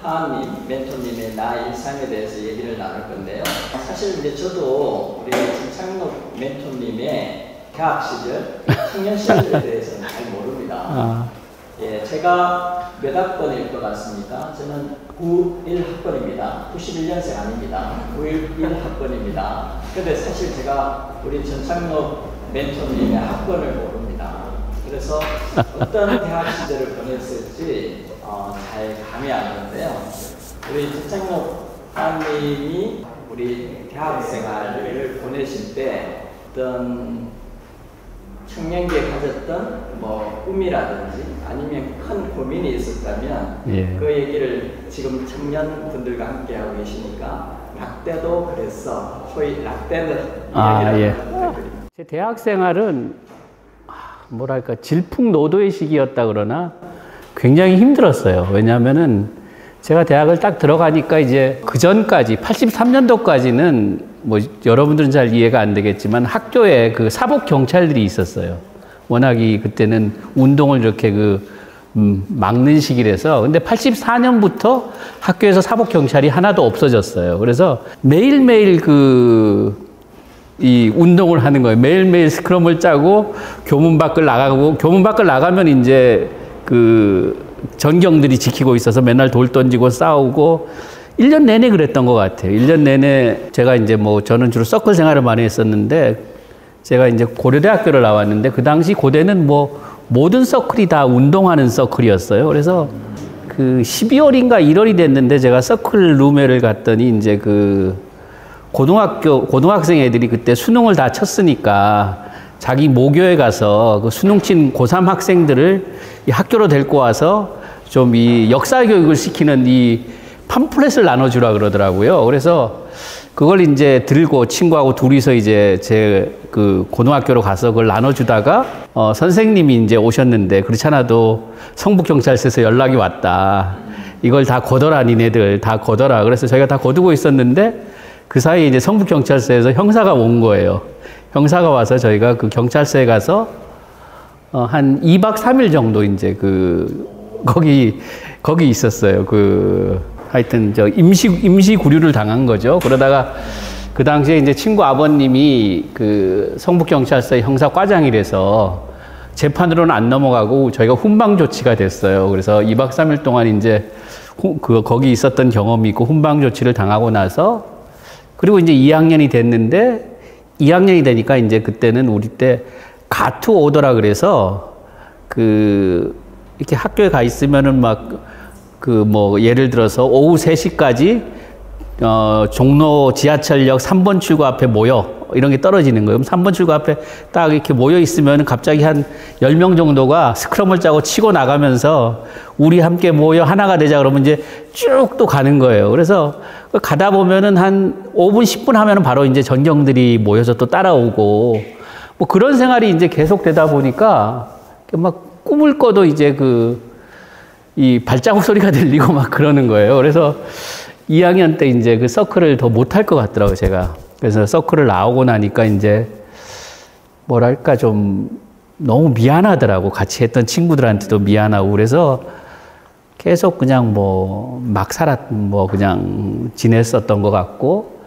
하님, 멘토님의 나의 삶에 대해서 얘기를 나눌 건데요. 사실 이제 저도 우리 김창록 멘토님의 대학 시절, 청년 시절에 대해서는 잘 모릅니다. 예, 제가 몇 학번일 것 같습니까? 저는 91학번입니다. 91년생 아닙니다. 91학번입니다. 근데 사실 제가 우리 전창록 멘토님의 학번을 모릅니다. 그래서 어떤 대학 시절을 보냈을지 잘 감이 안 오는데요. 우리 전창록 하님이 우리 대학 생활을 보내실 때 어떤 청년기에 가졌던 뭐 꿈이라든지 아니면 큰 고민이 있었다면 그 얘기를 지금 청년분들과 함께 하고 계시니까 락대도 그랬어. 소위 락대는 이야기를 부탁드립니다. 제 대학 생활은 뭐랄까 질풍노도의 시기였다 그러나 굉장히 힘들었어요. 왜냐하면은 제가 대학을 딱 들어가니까 이제 그 전까지 83년도까지는 뭐 여러분들은 잘 이해가 안 되겠지만 학교에 그 사복 경찰들이 있었어요. 워낙이 그때는 운동을 이렇게 막는 시기라서. 근데 84년부터 학교에서 사복 경찰이 하나도 없어졌어요. 그래서 매일매일 이 운동을 하는 거예요. 매일매일 스크럼을 짜고 교문 밖을 나가고, 교문 밖을 나가면 이제 전경들이 지키고 있어서 맨날 돌 던지고 싸우고 1년 내내 그랬던 것 같아요. 1년 내내 제가 이제 저는 주로 서클 생활을 많이 했었는데 제가 이제 고려대학교를 나왔는데 그 당시 고대는 모든 서클이 다 운동하는 서클이었어요. 그래서 12월인가 1월이 됐는데 제가 서클 룸회를 갔더니 이제 고등학생 애들이 그때 수능을 다 쳤으니까 자기 모교에 가서 그 수능 친 고3 학생들을 이 학교로 데리고 와서 좀 이 역사 교육을 시키는 이 팜플렛을 나눠주라 그러더라고요. 그래서 그걸 이제 들고 친구하고 둘이서 이제 제 고등학교로 가서 그걸 나눠주다가 선생님이 이제 오셨는데 그렇지 않아도 성북경찰서에서 연락이 왔다. 이걸 다 거둬라, 니네들 다 거둬라. 그래서 저희가 다 거두고 있었는데 그 사이에 이제 성북경찰서에서 형사가 온 거예요. 형사가 와서 저희가 그 경찰서에 가서 한 2박 3일 정도 이제 거기 있었어요. 하여튼 임시 구류를 당한 거죠. 그러다가 그 당시에 이제 친구 아버님이 성북경찰서의 형사과장이라서 재판으로는 안 넘어가고 저희가 훈방 조치가 됐어요. 그래서 2박 3일 동안 이제 거기 있었던 경험이 있고 훈방 조치를 당하고 나서 그리고 이제 2학년이 됐는데 2학년이 되니까 이제 그때는 우리 때 가투 오더라 그래서 이렇게 학교에 가 있으면은 예를 들어서 오후 3시까지 종로 지하철역 3번 출구 앞에 모여 이런 게 떨어지는 거예요. 그럼 3번 출구 앞에 딱 이렇게 모여 있으면 갑자기 한 10명 정도가 스크럼을 짜고 치고 나가면서 우리 함께 모여 하나가 되자 그러면 이제 쭉 또 가는 거예요. 그래서 가다 보면은 한 5분, 10분 하면은 바로 이제 전경들이 모여서 또 따라오고 그런 생활이 이제 계속 되다 보니까 막 꿈을 꿔도 이제 이 발자국 소리가 들리고 막 그러는 거예요. 그래서 2학년 때 이제 서클을 더 못할 것 같더라고요, 제가. 그래서 서클을 나오고 나니까 이제 뭐랄까 좀 너무 미안하더라고. 같이 했던 친구들한테도 미안하고. 그래서 계속 그냥 그냥 지냈었던 것 같고.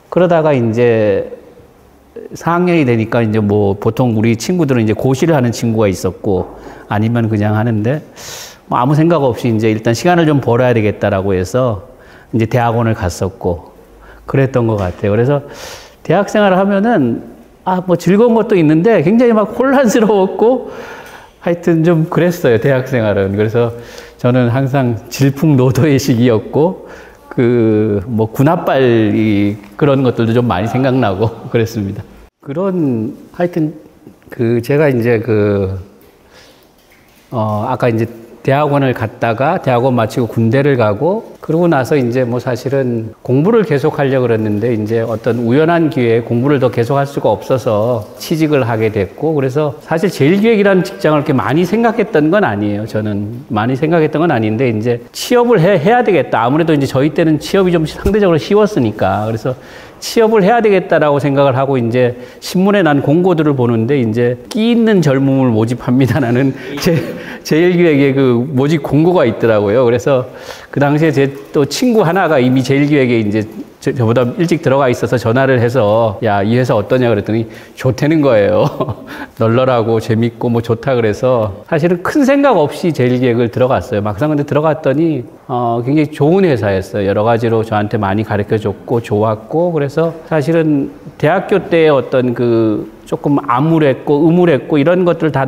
그러다가 이제 4학년이 되니까 이제 보통 우리 친구들은 이제 고시를 하는 친구가 있었고 아니면 그냥 하는데 아무 생각 없이 이제 일단 시간을 좀 벌어야 되겠다라고 해서 이제 대학원을 갔었고 그랬던 것 같아요. 그래서 대학 생활을 하면은 즐거운 것도 있는데 굉장히 막 혼란스러웠고 하여튼 좀 그랬어요, 대학 생활은. 그래서 저는 항상 질풍노도의 시기였고 군합발 그런 것들도 좀 많이 생각나고 그랬습니다. 하여튼 제가 이제 아까 이제 대학원을 갔다가 대학원 마치고 군대를 가고 그러고 나서 이제 사실은 공부를 계속 하려고 그랬는데 이제 어떤 우연한 기회에 공부를 더 계속 할 수가 없어서 취직을 하게 됐고 그래서 사실 제일기획이라는 직장을 그렇게 많이 생각했던 건 아니에요. 저는 많이 생각했던 건 아닌데 이제 취업을 해야 되겠다. 아무래도 이제 저희 때는 취업이 좀 상대적으로 쉬웠으니까 그래서 취업을 해야 되겠다라고 생각을 하고 이제 신문에 난 공고들을 보는데 이제 끼 있는 젊음을 모집합니다라는 제일기획의 모집 공고가 있더라고요. 그래서 그 당시에 제 또 친구 하나가 이미 제일기획에 이제 저보다 일찍 들어가 있어서 전화를 해서 야, 이 회사 어떠냐 그랬더니 좋다는 거예요. 널널하고 재밌고 뭐 좋다 그래서 사실은 큰 생각 없이 제일기획을 들어갔어요. 막상 근데 들어갔더니 굉장히 좋은 회사였어요. 여러 가지로 저한테 많이 가르쳐 줬고 좋았고 그래서 사실은 대학교 때 어떤 그 조금 암울했고 음울했고 이런 것들을 다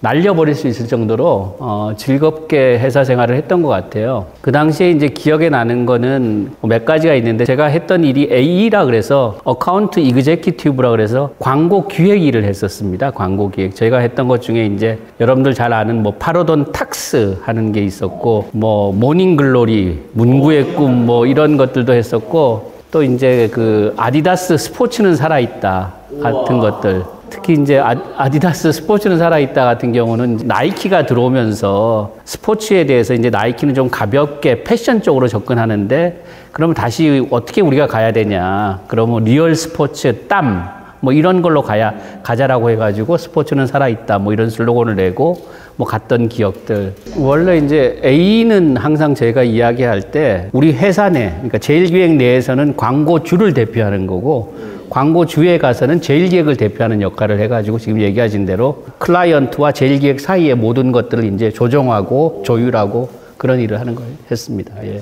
날려버릴 수 있을 정도로 즐겁게 회사 생활을 했던 것 같아요. 그 당시에 이제 기억에 나는 거는 몇 가지가 있는데 제가 했던 일이 AE라 그래서 어카운트 이그제큐티브라 그래서 광고 기획 일을 했었습니다. 광고 기획. 제가 했던 것 중에 이제 여러분들 잘 아는 뭐 파로돈 탁스 하는 게 있었고 뭐 모닝글로리, 문구의 꿈 뭐 이런 것들도 했었고 또 이제 그 아디다스 스포츠는 살아있다 같은 것들. 특히 이제 아디다스 스포츠는 살아있다 같은 경우는 나이키가 들어오면서 스포츠에 대해서 이제 나이키는 좀 가볍게 패션 쪽으로 접근하는데 그러면 다시 어떻게 우리가 가야 되냐. 그러면 리얼 스포츠 땀 뭐 이런 걸로 가자라고 해가지고 스포츠는 살아있다 뭐 이런 슬로건을 내고 뭐 갔던 기억들. 원래 이제 A는 항상 제가 이야기할 때 우리 회사 내, 그러니까 제일기획 내에서는 광고주를 대표하는 거고 광고주에 가서는 제일기획을 대표하는 역할을 해가지고 지금 얘기하신 대로 클라이언트와 제일기획 사이의 모든 것들을 이제 조정하고 조율하고 그런 일을 하는 걸 했습니다. 예.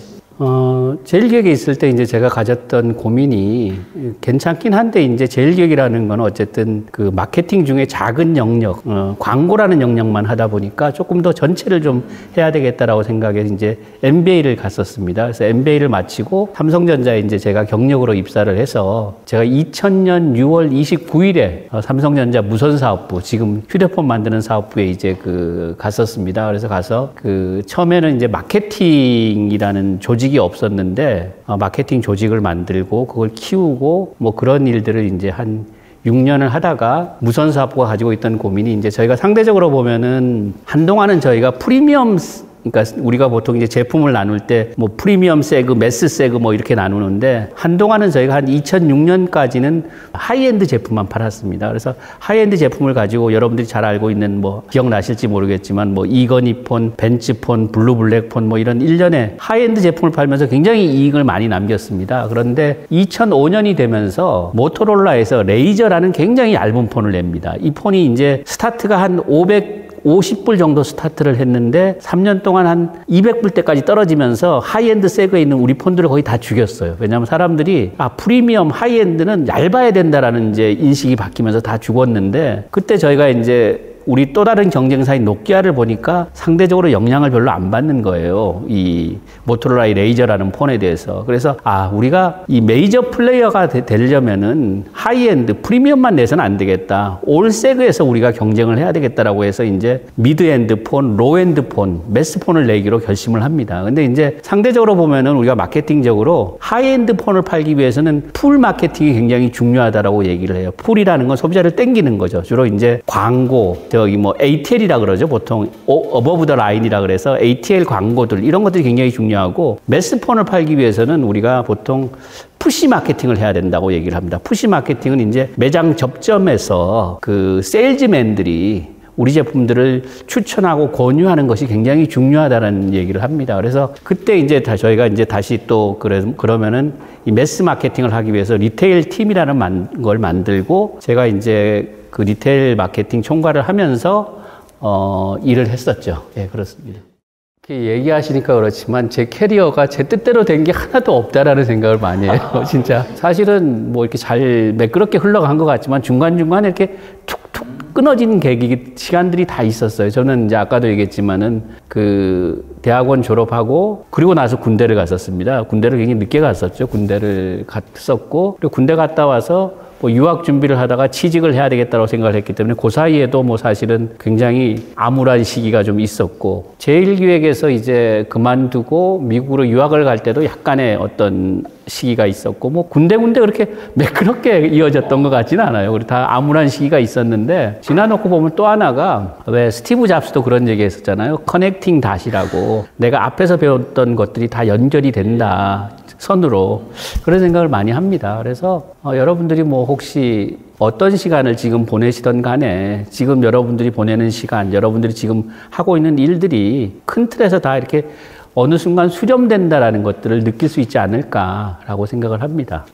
제일기획에 있을 때 이제 제가 가졌던 고민이 괜찮긴 한데 이제 제일기획이라는 건 어쨌든 그 마케팅 중에 작은 영역, 광고라는 영역만 하다 보니까 조금 더 전체를 좀 해야 되겠다라고 생각해서 이제 MBA를 갔었습니다. 그래서 MBA를 마치고 삼성전자에 이제 제가 경력으로 입사를 해서 제가 2000년 6월 29일에 삼성전자 무선사업부, 지금 휴대폰 만드는 사업부에 이제 갔었습니다. 그래서 가서 처음에는 이제 마케팅이라는 조직이 없었는데 마케팅 조직을 만들고 그걸 키우고 뭐 그런 일들을 이제 한 6년을 하다가 무선사업부가 가지고 있던 고민이 이제 저희가 상대적으로 보면은 한동안은 저희가 프리미엄, 그러니까 우리가 보통 이제 제품을 나눌 때 뭐 프리미엄 세그, 매스 세그 뭐 이렇게 나누는데 한동안은 저희가 한 2006년까지는 하이엔드 제품만 팔았습니다. 그래서 하이엔드 제품을 가지고 여러분들이 잘 알고 있는 뭐 기억나실지 모르겠지만 뭐 이거니폰, 벤츠폰, 블루블랙폰 뭐 이런 일련의 하이엔드 제품을 팔면서 굉장히 이익을 많이 남겼습니다. 그런데 2005년이 되면서 모토로라에서 레이저라는 굉장히 얇은 폰을 냅니다. 이 폰이 이제 스타트가 한 50불 정도 스타트를 했는데 3년 동안 한 200불대까지 떨어지면서 하이엔드 세그에 있는 우리 폰들을 거의 다 죽였어요. 왜냐하면 사람들이 프리미엄 하이엔드는 얇아야 된다라는 이제 인식이 바뀌면서 다 죽었는데 그때 저희가 이제 우리 또 다른 경쟁사인 노키아를 보니까 상대적으로 영향을 별로 안 받는 거예요. 이 모토로라의 레이저라는 폰에 대해서. 그래서 우리가 이 메이저 플레이어가 되려면은 하이엔드 프리미엄만 내서는 안 되겠다. 올 세그에서 우리가 경쟁을 해야 되겠다라고 해서 이제 미드엔드 폰, 로엔드 폰, 매스 폰을 내기로 결심을 합니다. 근데 이제 상대적으로 보면은 우리가 마케팅적으로 하이엔드 폰을 팔기 위해서는 풀 마케팅이 굉장히 중요하다라고 얘기를 해요. 풀이라는 건 소비자를 땡기는 거죠. 주로 이제 광고, 저기 뭐 ATL이라 그러죠. 보통 어버브 더 라인이라 그래서 ATL 광고들 이런 것들이 굉장히 중요하고 매스폰을 팔기 위해서는 우리가 보통 푸시 마케팅을 해야 된다고 얘기를 합니다. 푸시 마케팅은 이제 매장 접점에서 그 세일즈맨들이 우리 제품들을 추천하고 권유하는 것이 굉장히 중요하다는 얘기를 합니다. 그래서 그때 이제 저희가 이제 다시 또 그러면은 이 매스 마케팅을 하기 위해서 리테일 팀이라는 걸 만들고 제가 이제 그 리테일 마케팅 총괄을 하면서 일을 했었죠. 예, 그렇습니다. 이렇게 얘기하시니까 그렇지만 제 캐리어가 제 뜻대로 된 게 하나도 없다라는 생각을 많이 해요. 진짜 사실은 뭐 이렇게 잘 매끄럽게 흘러간 것 같지만 중간중간에 이렇게 툭툭 끊어진 시간들이 다 있었어요. 저는 이제 아까도 얘기했지만은 그 대학원 졸업하고 그리고 나서 군대를 갔었습니다. 군대를 굉장히 늦게 갔었죠. 군대를 갔었고 그리고 군대 갔다 와서 뭐 유학 준비를 하다가 취직을 해야 되겠다고 생각을 했기 때문에 그 사이에도 뭐 사실은 굉장히 암울한 시기가 좀 있었고 제일기획에서 이제 그만두고 미국으로 유학을 갈 때도 약간의 어떤 시기가 있었고 뭐 군데군데 그렇게 매끄럽게 이어졌던 것 같지는 않아요. 그리고 다 암울한 시기가 있었는데 지나놓고 보면 또 하나가 왜 스티브 잡스도 그런 얘기 했었잖아요. 커넥팅 닷이라고 내가 앞에서 배웠던 것들이 다 연결이 된다. 선으로 그런 생각을 많이 합니다. 그래서 여러분들이 뭐 혹시 어떤 시간을 지금 보내시던 간에 지금 여러분들이 보내는 시간, 여러분들이 지금 하고 있는 일들이 큰 틀에서 다 이렇게 어느 순간 수렴된다라는 것들을 느낄 수 있지 않을까라고 생각을 합니다.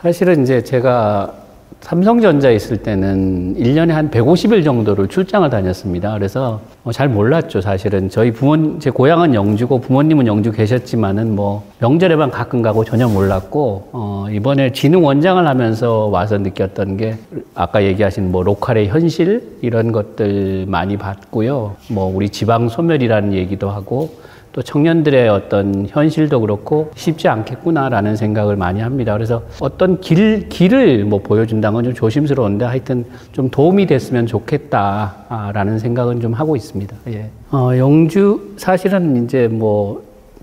사실은 이제 제가 삼성전자에 있을 때는 1년에 한 150일 정도를 출장을 다녔습니다. 그래서 잘 몰랐죠, 사실은. 제 고향은 영주고 부모님은 영주 계셨지만은 명절에만 가끔 가고 전혀 몰랐고, 이번에 진흥원장을 하면서 와서 느꼈던 게 아까 얘기하신 로컬의 현실 이런 것들 많이 봤고요. 우리 지방 소멸이라는 얘기도 하고, 또 청년들의 어떤 현실도 그렇고 쉽지 않겠구나라는 생각을 많이 합니다. 그래서 어떤 길을 보여준다는 건 좀 조심스러운데 하여튼 좀 도움이 됐으면 좋겠다라는 생각은 좀 하고 있습니다. 예. 영주 사실은 이제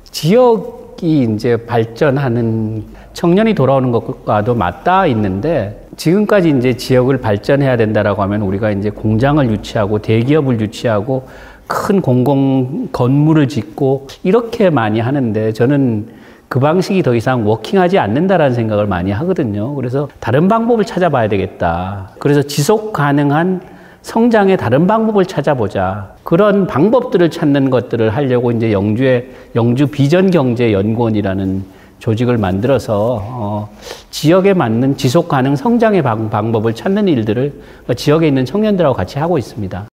지역이 이제 발전하는 청년이 돌아오는 것과도 맞닿아 있는데 지금까지 이제 지역을 발전해야 된다라고 하면 우리가 이제 공장을 유치하고 대기업을 유치하고 큰 공공 건물을 짓고 이렇게 많이 하는데 저는 그 방식이 더 이상 워킹하지 않는다라는 생각을 많이 하거든요. 그래서 다른 방법을 찾아봐야 되겠다. 그래서 지속 가능한 성장의 다른 방법을 찾아보자. 그런 방법들을 찾는 것들을 하려고 이제 영주 비전경제연구원이라는 조직을 만들어서 지역에 맞는 지속 가능 성장의 방법을 찾는 일들을 지역에 있는 청년들하고 같이 하고 있습니다.